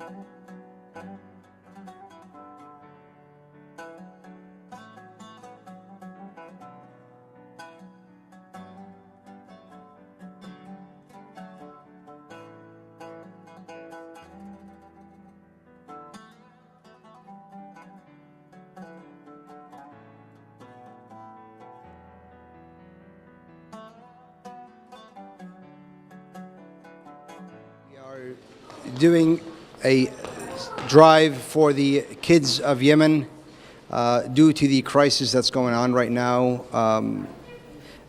We are doing a drive for the kids of Yemen due to the crisis that's going on right now.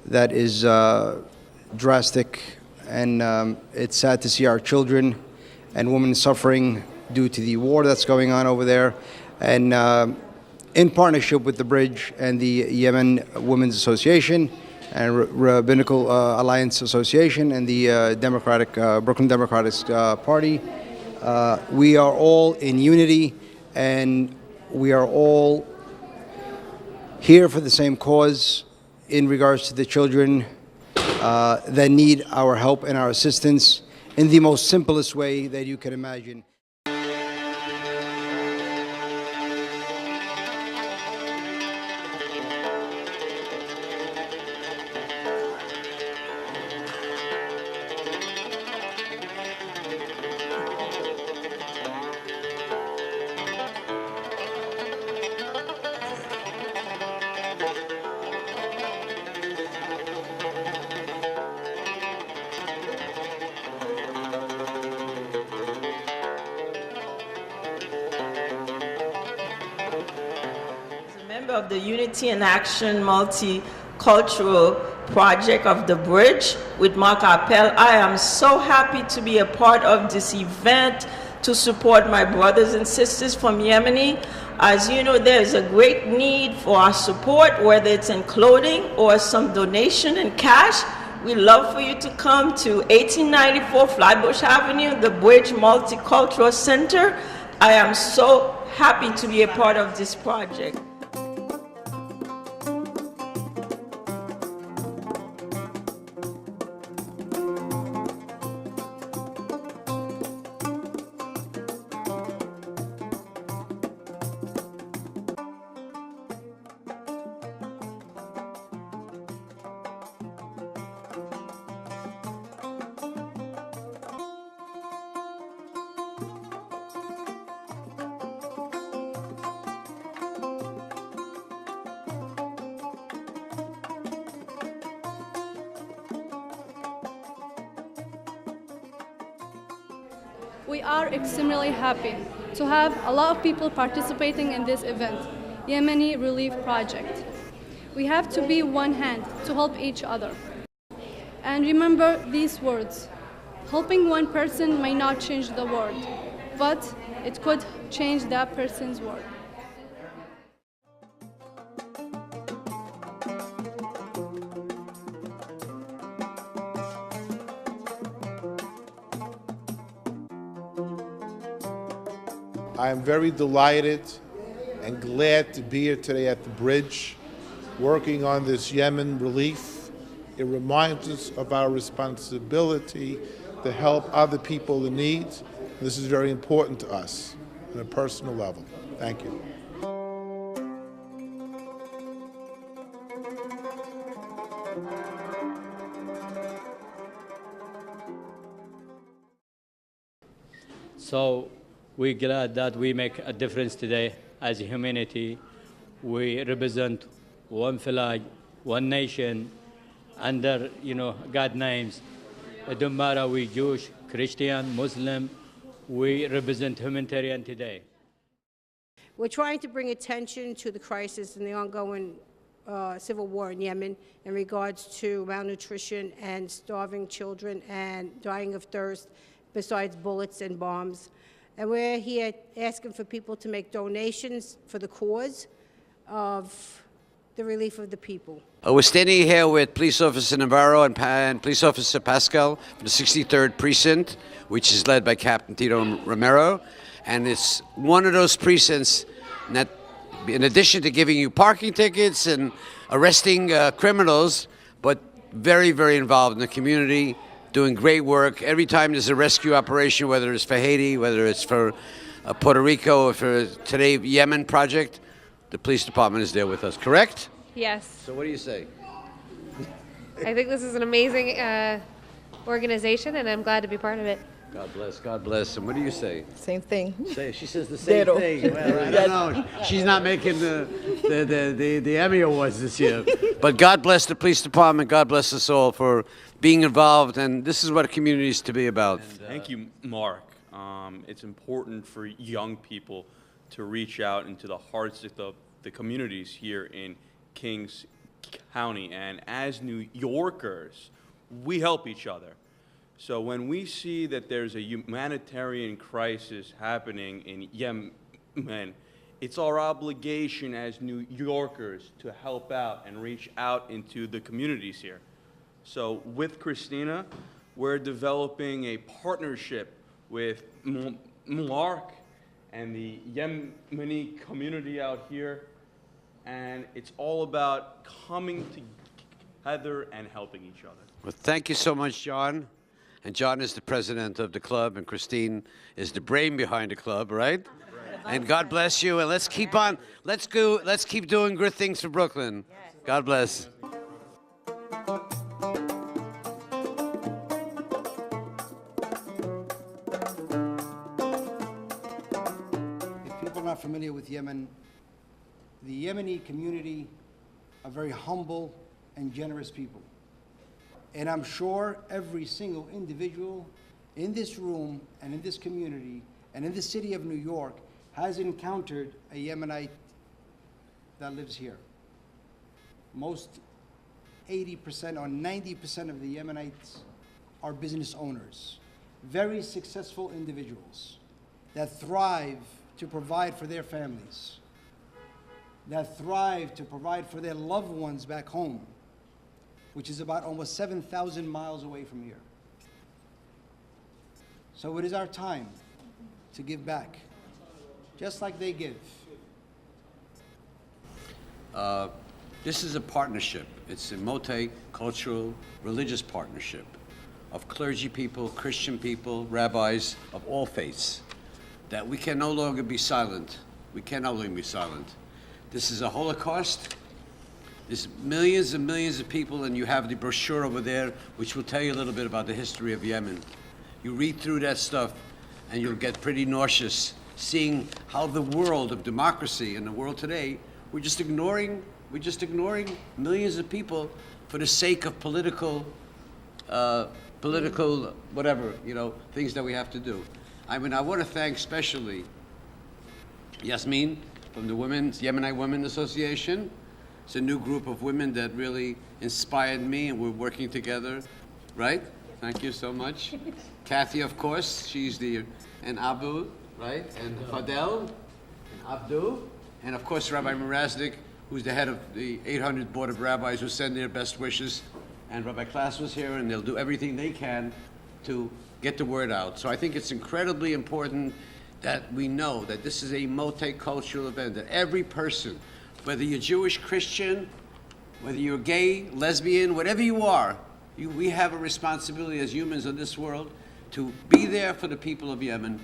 That is drastic, and it's sad to see our children and women suffering due to the war that's going on over there. And in partnership with the Bridge and the Yemen Women's Association and Rabbinical Alliance Association and the Brooklyn Democratic Party, we are all in unity, and we are all here for the same cause in regards to the children that need our help and our assistance in the most simplest way that you can imagine. Of the Unity and Action Multicultural Project of the Bridge with Mark Appel. I am so happy to be a part of this event to support my brothers and sisters from Yemen. As you know, there is a great need for our support, whether it's in clothing or some donation in cash. We'd love for you to come to 1894 Flatbush Avenue, the Bridge Multicultural Center. I am so happy to be a part of this project. We are extremely happy to have a lot of people participating in this event, Yemeni Relief Project. We have to be one hand to help each other. And remember these words: helping one person may not change the world, but it could change that person's world. I am very delighted and glad to be here today at the Bridge, working on this Yemen relief. It reminds us of our responsibility to help other people in need. This is very important to us on a personal level. Thank you. So we're glad that we make a difference today as a humanity. We represent one flag, one nation, under God names. It don't matter we Jewish, Christian, Muslim. We represent humanitarian today. We're trying to bring attention to the crisis and the ongoing civil war in Yemen in regards to malnutrition and starving children and dying of thirst, besides bullets and bombs. And we're here asking for people to make donations for the cause of the relief of the people. We're standing here with Police Officer Navarro and Police Officer Pascal from the 63rd Precinct, which is led by Captain Tito Romero. And it's one of those precincts that, in addition to giving you parking tickets and arresting criminals, but very, very involved in the community, doing great work. Every time there's a rescue operation, whether it's for Haiti, whether it's for Puerto Rico, or for today Yemen project, the police department is there with us, correct? Yes. So what do you say? I think this is an amazing organization, and I'm glad to be part of it. God bless, God bless. And what do you say? Same thing. She says the same Ditto. thing. Well, I don't know. She's not making the Emmy Awards this year. But God bless the police department. God bless us all for being involved. And this is what a community is to be about. Thank you, Mark. It's important for young people to reach out into the hearts of the communities here in Kings County. And as New Yorkers, we help each other. So when we see that there's a humanitarian crisis happening in Yemen, it's our obligation as New Yorkers to help out and reach out into the communities here. So with Christina, we're developing a partnership with Mark and the Yemeni community out here, and it's all about coming together and helping each other. Well, thank you so much, John. And John is the president of the club, and Christine is the brain behind the club, right? And God bless you. And let's keep on. Let's go. Let's keep doing good things for Brooklyn. God bless. If people are not familiar with Yemen, the Yemeni community are very humble and generous people. And I'm sure every single individual in this room and in this community and in the city of New York has encountered a Yemenite that lives here. Most 80% or 90% of the Yemenites are business owners, very successful individuals that thrive to provide for their families, that thrive to provide for their loved ones back home, which is about almost 7,000 miles away from here. So it is our time to give back, just like they give. This is a partnership. It's a multicultural, religious partnership of clergy people, Christian people, rabbis of all faiths, that we can no longer be silent. We can no longer be silent. This is a Holocaust. There's millions and millions of people, and you have the brochure over there, which will tell you a little bit about the history of Yemen. You read through that stuff, and you'll get pretty nauseous, seeing how the world of democracy and the world today, we're just ignoring millions of people for the sake of political whatever, things that we have to do. I mean, I want to thank especially Yasmin from the Yemenite Women Association. It's a new group of women that really inspired me, and we're working together, right? Thank you so much. Kathy, of course, and Abu, right? And Fadel, and Abdu, and of course Rabbi Miraznik, who's the head of the 800 Board of Rabbis who send their best wishes. And Rabbi Klass was here, and they'll do everything they can to get the word out. So I think it's incredibly important that we know that this is a multicultural event, that every person, whether you're Jewish, Christian, whether you're gay, lesbian, whatever you are, we have a responsibility as humans in this world to be there for the people of Yemen.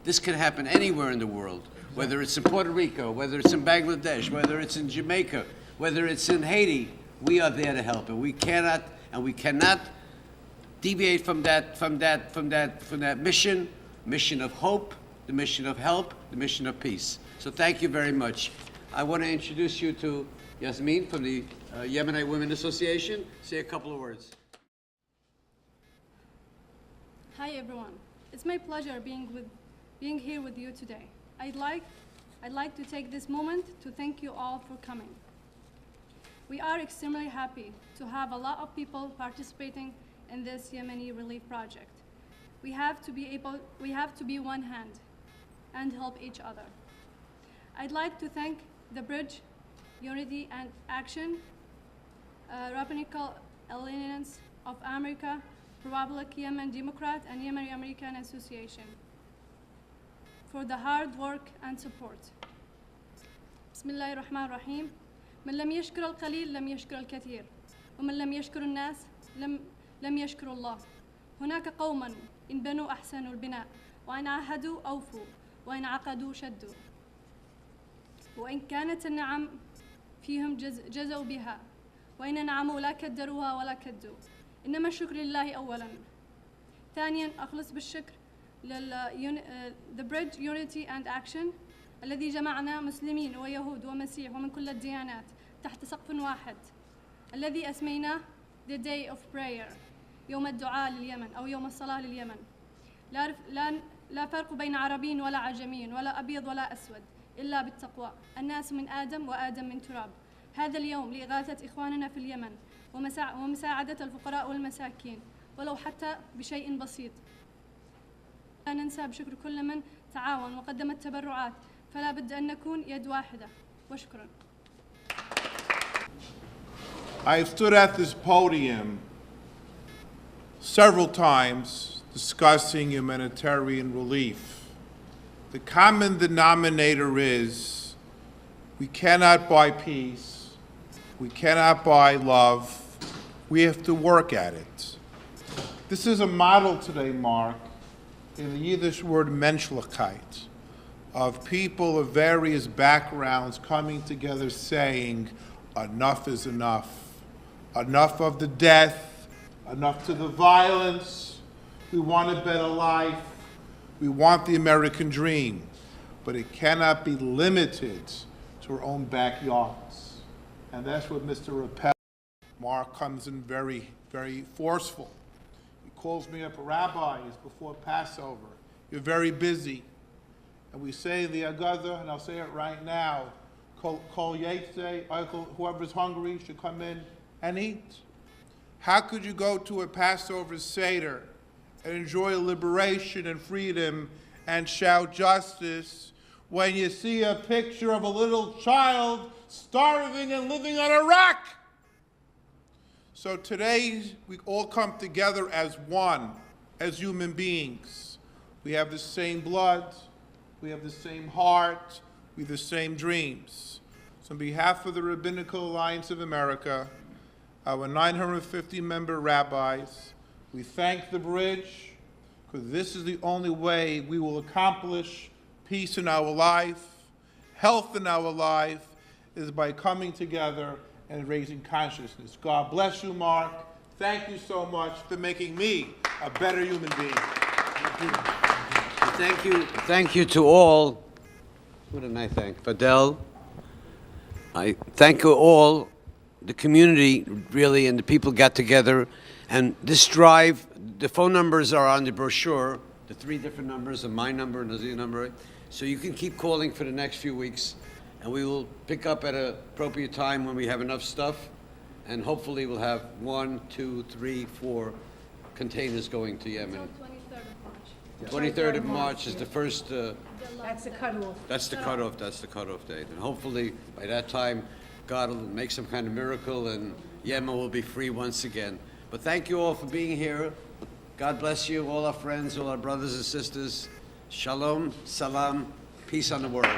This can happen anywhere in the world, whether it's in Puerto Rico, whether it's in Bangladesh, whether it's in Jamaica, whether it's in Haiti. We are there to help, and we cannot deviate from that mission of hope, the mission of help, the mission of peace. So thank you very much. I want to introduce you to Yasmin from the Yemenite Women Association. Say a couple of words. Hi everyone. It's my pleasure being here with you today. I'd like to take this moment to thank you all for coming. We are extremely happy to have a lot of people participating in this Yemeni relief project. We have to be one hand and help each other. I'd like to thank the Bridge, Unity and Action, Rabbinical Alliance of America, Republic Yemen Democrat, and Yemeni American Association for the hard work and support. Bismillahir Rahmanir Rahim. من لم يشكر القليل لم يشكر الكثير ومن لم يشكر الناس لم يشكر الله. هناك قوما إن بنوا أحسنوا البناء وإن عاهدوا أوفوا وإن عقدوا شدوا وإن كانت النعم فيهم جزوا بها وإن نعموا لا كدروها ولا كدوا. إنما الشكر لله أولا. ثانيا أخلص بالشكر The Bridge Unity and Action الذي جمعنا مسلمين ويهود ومسيح ومن كل الديانات تحت سقف واحد الذي أسميناه The Day of Prayer يوم الدعاء لليمن أو يوم الصلاة لليمن. لا فرق بين عربي ولا عجمي ولا أبيض ولا أسود إلا بالتقوى. الناس من آدم وآدم من تراب. هذا اليوم لإغاثة إخواننا في اليمن ومساعدة الفقراء والمساكين ولو حتى بشيء بسيط. لا ننسى بشكر كل من تعاون وقدم التبرعات فلا بد أن نكون يد واحدة. وشكرا. I've stood at this podium several times discussing humanitarian relief. The common denominator is we cannot buy peace, we cannot buy love, we have to work at it. This is a model today, Mark, in the Yiddish word Menschlichkeit, of people of various backgrounds coming together saying, enough is enough. Enough of the death, enough to the violence. We want a better life. We want the American dream. But it cannot be limited to our own backyards. And that's what Mr. Rappel, Mark comes in very, very forceful. He calls me up, Rabbi, it's before Passover. You're very busy. And we say in the Agadah, and I'll say it right now, Kol Yetzeh, whoever's hungry should come in and eat. How could you go to a Passover Seder and enjoy liberation and freedom and shout justice when you see a picture of a little child starving and living on a rock? So today we all come together as one, as human beings. We have the same blood, we have the same heart, we have the same dreams. So on behalf of the Rabbinical Alliance of America, our 950-member rabbis, we thank the Bridge, because this is the only way we will accomplish peace in our life, health in our life, is by coming together and raising consciousness. God bless you, Mark. Thank you so much for making me a better human being. Thank you to all. Who did I thank? Fidel. I thank you all. The community really and the people got together, and this drive, the phone numbers are on the brochure, the 3 different numbers, and my number and the Z number, so you can keep calling for the next few weeks, and we will pick up at an appropriate time when we have enough stuff, and hopefully we'll have 1, 2, 3, 4 containers going to Yemen. 23rd of March is the first. That's the cutoff. That's the cutoff. That's the cutoff date, and hopefully by that time, God will make some kind of miracle and Yemen will be free once again. But thank you all for being here. God bless you, all our friends, all our brothers and sisters. Shalom, salam, peace on the world.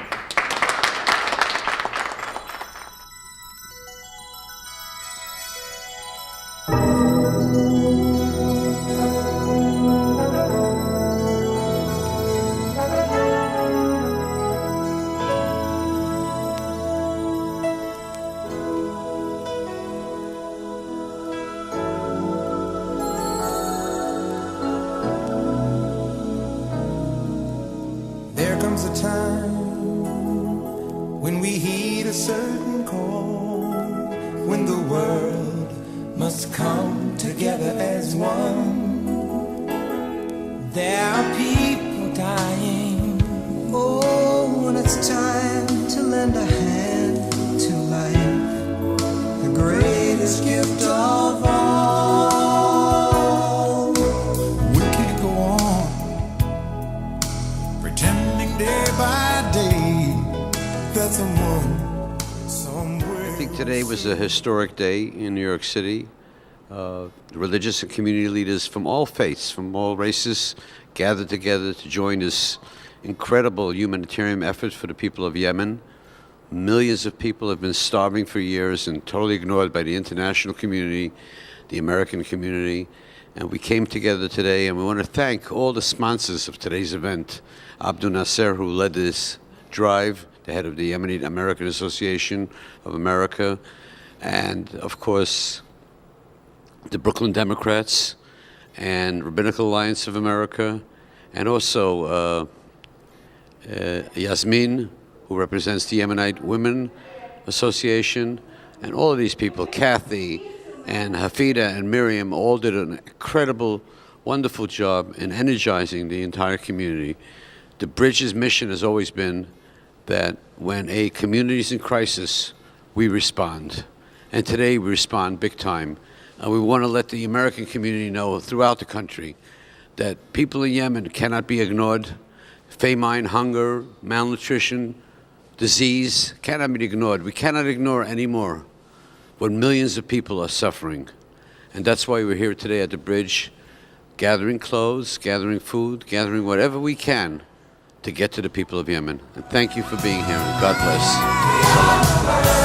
There comes a time when we heed a certain call, when the world must come together as one. There are people dying. Oh, and it's time to lend a hand to life, the greatest gift of all. We can't go on pretending day by day that someone, somewhere. I think today was a historic day in New York City. Religious and community leaders from all faiths, from all races, gathered together to join this incredible humanitarian effort for the people of Yemen. Millions of people have been starving for years and totally ignored by the international community, the American community. And we came together today, and we want to thank all the sponsors of today's event. Abdul Nasser, who led this drive, the head of the Yemeni American Association of America, and of course, the Brooklyn Democrats and Rabbinical Alliance of America, and also Yasmin, who represents the Yemenite Women Association, and all of these people, Kathy and Hafida and Miriam, all did an incredible, wonderful job in energizing the entire community. The Bridge's mission has always been that when a community is in crisis, we respond. And today we respond big time. And we want to let the American community know throughout the country that people in Yemen cannot be ignored. Famine, hunger, malnutrition, disease cannot be ignored. We cannot ignore anymore when millions of people are suffering. And that's why we're here today at the bridge, gathering clothes, gathering food, gathering whatever we can to get to the people of Yemen. And thank you for being here, and God bless.